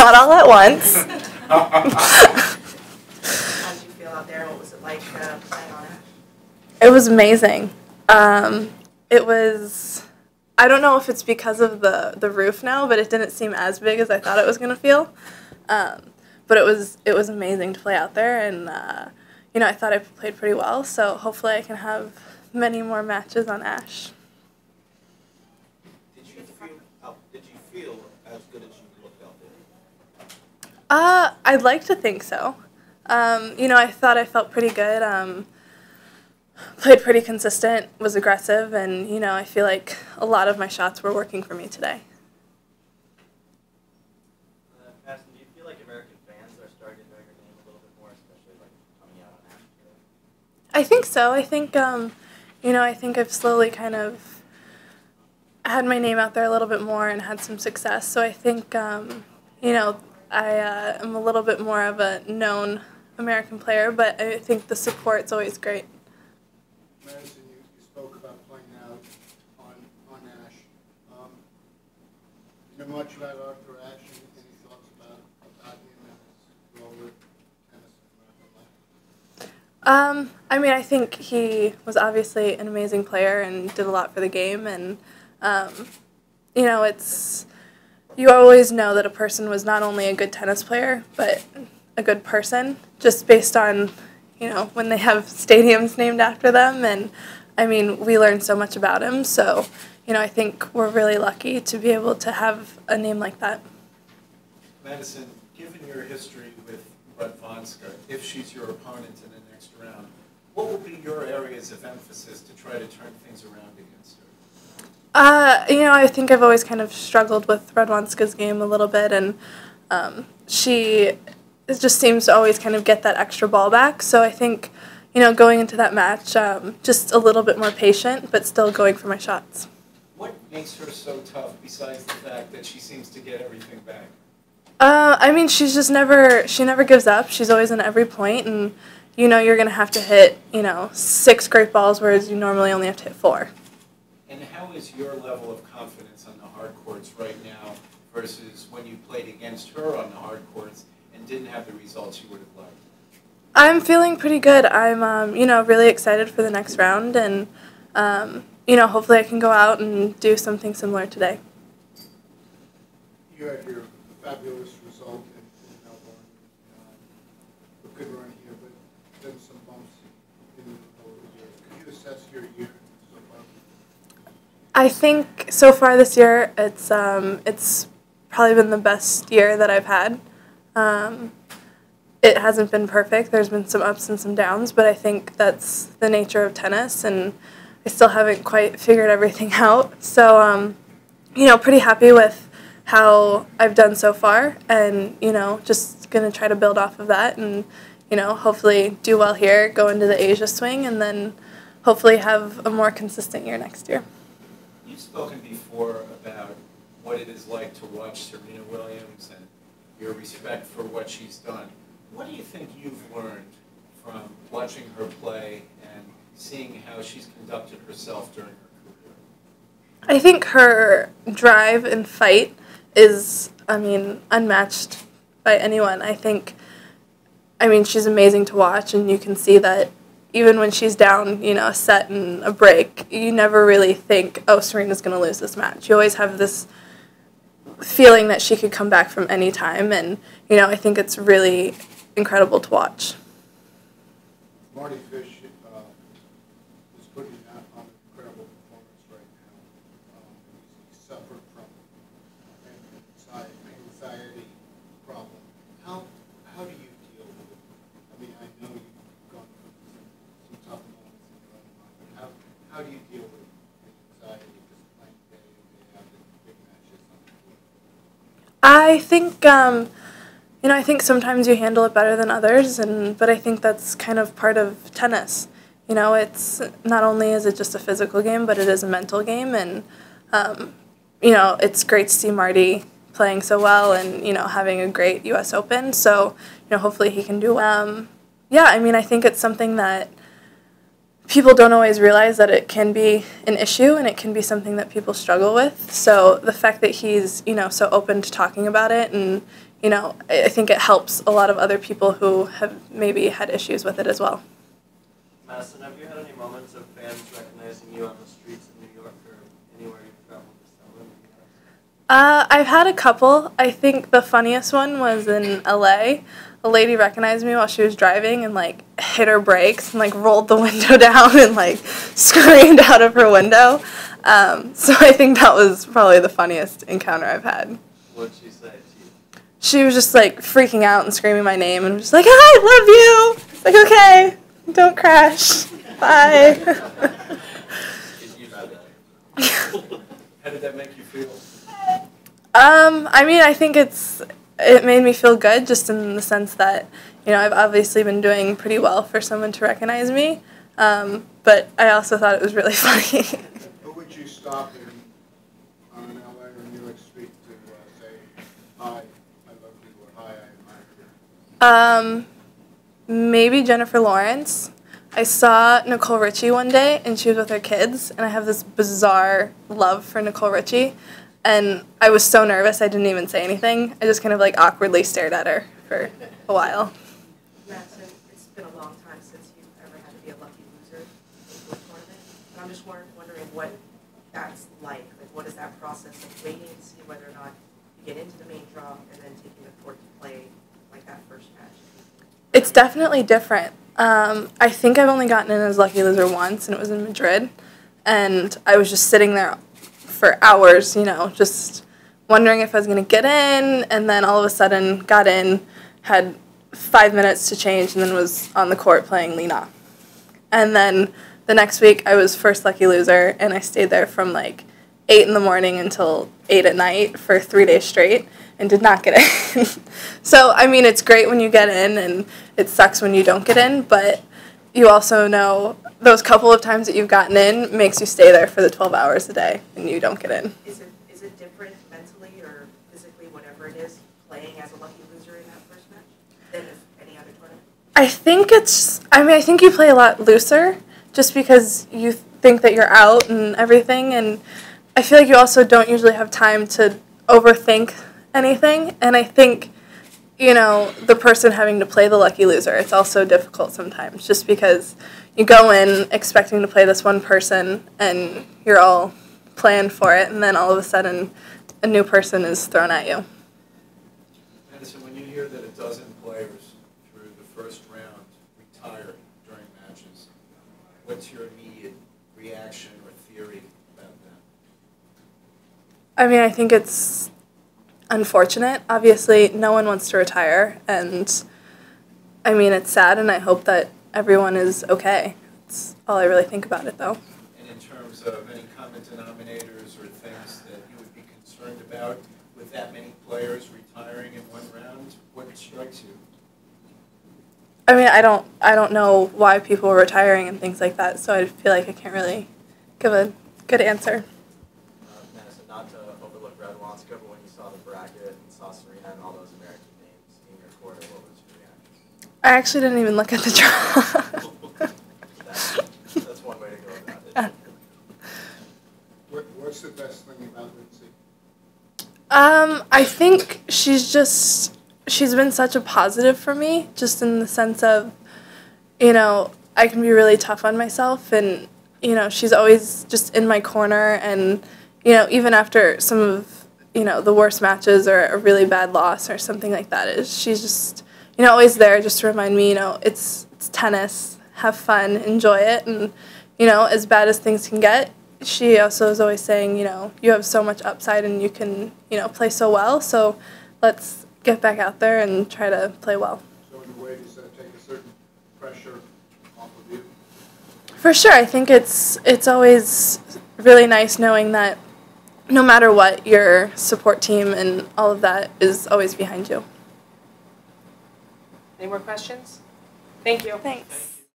not all at once. How did you feel out there? What was it like playing on it? It was amazing. It was, I don't know if it's because of the roof now, but it didn't seem as big as I thought it was going to feel. But it was amazing to play out there, and I thought I played pretty well, so hopefully I can have many more matches on Ash. Did you feel as good as you looked out there? I'd like to think so. I thought I felt pretty good. Played pretty consistent, was aggressive, and, I feel like a lot of my shots were working for me today. Madison, do you feel like American fans are starting to know your name a little bit more, especially like coming out on Ash? I think so. I think, I think I've slowly kind of had my name out there a little bit more and had some success. So I think, I am a little bit more of a known American player, but I think the support's always great. Madison, you spoke about playing out on Ash. You know much about Arthur Ashe? Any thoughts about him and his role with tennis in American life? I think he was obviously an amazing player and did a lot for the game, and you always know that a person was not only a good tennis player, but a good person, just based on, when they have stadiums named after them. And, we learned so much about him. So, I think we're really lucky to be able to have a name like that. Madison, given your history with Radwanska, if she's your opponent in the next round, what will be your areas of emphasis to try to turn things around against her? I think I've always kind of struggled with Radwanska's game a little bit, and she just seems to always kind of get that extra ball back. So I think, going into that match, just a little bit more patient, but still going for my shots. What makes her so tough besides the fact that she seems to get everything back? She's just she never gives up. She's always in every point, and you're going to have to hit, 6 great balls, whereas you normally only have to hit 4. And how is your level of confidence on the hard courts right now versus when you played against her on the hard courts and didn't have the results you would have liked? I'm feeling pretty good. I'm, really excited for the next round, and, hopefully I can go out and do something similar today. You had your fabulous result in Melbourne. A good run here, but then some bumps in the year. Could you assess your year so far? I think so far this year, it's probably been the best year that I've had. It hasn't been perfect. There's been some ups and some downs, but I think that's the nature of tennis, and I still haven't quite figured everything out. So, pretty happy with how I've done so far, and, just going to try to build off of that and, hopefully do well here, go into the Asia swing, and then hopefully have a more consistent year next year. You've spoken before about what it is like to watch Serena Williams and your respect for what she's done. What do you think you've learned from watching her play and seeing how she's conducted herself during her career? I think her drive and fight is, unmatched by anyone. I think, she's amazing to watch, and you can see that even when she's down, a set and a break, you never really think, oh, Serena's going to lose this match. You always have this feeling that she could come back from any time, and, I think it's really incredible to watch. Marty Fish is putting out an incredible performance right now. He suffered from an anxiety problem. How do you deal with it? I know you've gone through some tough moments in your own life, but how do you deal with anxiety just playing day in, day out, big matches on the court? I think, I think sometimes you handle it better than others, but I think that's kind of part of tennis. It's not only is it just a physical game, but it is a mental game, and, it's great to see Marty playing so well and, having a great U.S. Open, so, hopefully he can do well. I think it's something that people don't always realize that it can be an issue and it can be something that people struggle with. So the fact that he's, so open to talking about it, and, I think it helps a lot of other people who have maybe had issues with it as well. Madison, have you had any moments of fans recognizing you on the streets in New York or anywhere you've traveled to sell them? I've had a couple. I think the funniest one was in LA. A lady recognized me while she was driving and, hit her brakes and, rolled the window down and, screamed out of her window. So I think that was probably the funniest encounter I've had. What did she say to you? She was just, freaking out and screaming my name and was just like, I love you! It's like, okay, don't crash. Bye. How did that make you feel? I think it made me feel good, just in the sense that, I've obviously been doing pretty well for someone to recognize me, but I also thought it was really funny. Who would you stop on an LA or New York street to say, hi, I love you, or hi, I admire you? Maybe Jennifer Lawrence. I saw Nicole Richie one day, and she was with her kids, and I have this bizarre love for Nicole Richie. And I was so nervous I didn't even say anything. I just kind of awkwardly stared at her for a while. Madison, it's been a long time since you've ever had to be a lucky loser in a tournament. And I'm just wondering what that's like. What is that process of waiting to see whether or not you get into the main draw and then taking the court to play that first match? It's definitely different. I think I've only gotten in as lucky loser once, and it was in Madrid. And I was just sitting there for hours, just wondering if I was going to get in, and then all of a sudden got in, had 5 minutes to change, and then was on the court playing Lena. And then the next week I was first lucky loser, and I stayed there from 8 in the morning until 8 at night for 3 days straight and did not get in. So, it's great when you get in, and it sucks when you don't get in, but you also know those couple of times that you've gotten in makes you stay there for the 12 hours a day and you don't get in. Is it different mentally or physically, whatever it is, playing as a lucky loser in that first match than any other tournament? I think you play a lot looser just because you think that you're out and everything, and I feel like you also don't usually have time to overthink anything, and I think, the person having to play the lucky loser, it's also difficult sometimes just because you go in expecting to play this one person and you're all planned for it, and then all of a sudden a new person is thrown at you. Madison, when you hear that a dozen players through the first round retire during matches, what's your immediate reaction or theory about that? I think it's unfortunate. Obviously, no one wants to retire, and it's sad, and I hope that everyone is okay. That's all I really think about it, though. And in terms of any common denominators or things that you would be concerned about with that many players retiring in one round, what strikes you? I don't know why people are retiring and things like that, so I feel like I can't really give a good answer. Madison, not to overlook Radwanska, but when you saw the bracket and saw Serena and all those American names in your quarter, what was your reaction? I actually didn't even look at the draw. That's one way to go about it. What's the best thing about Lindsay? I think she's been such a positive for me, just in the sense of, I can be really tough on myself, and, she's always just in my corner, and, even after some of, the worst matches or a really bad loss or something like that, she's just, always there just to remind me, it's tennis, have fun, enjoy it, and, as bad as things can get, she also is always saying, you have so much upside and you can, play so well, so let's get back out there and try to play well. So in a way, does that take a certain pressure off of you? For sure. I think it's always really nice knowing that no matter what, your support team and all of that is always behind you. Any more questions? Thank you. Thanks.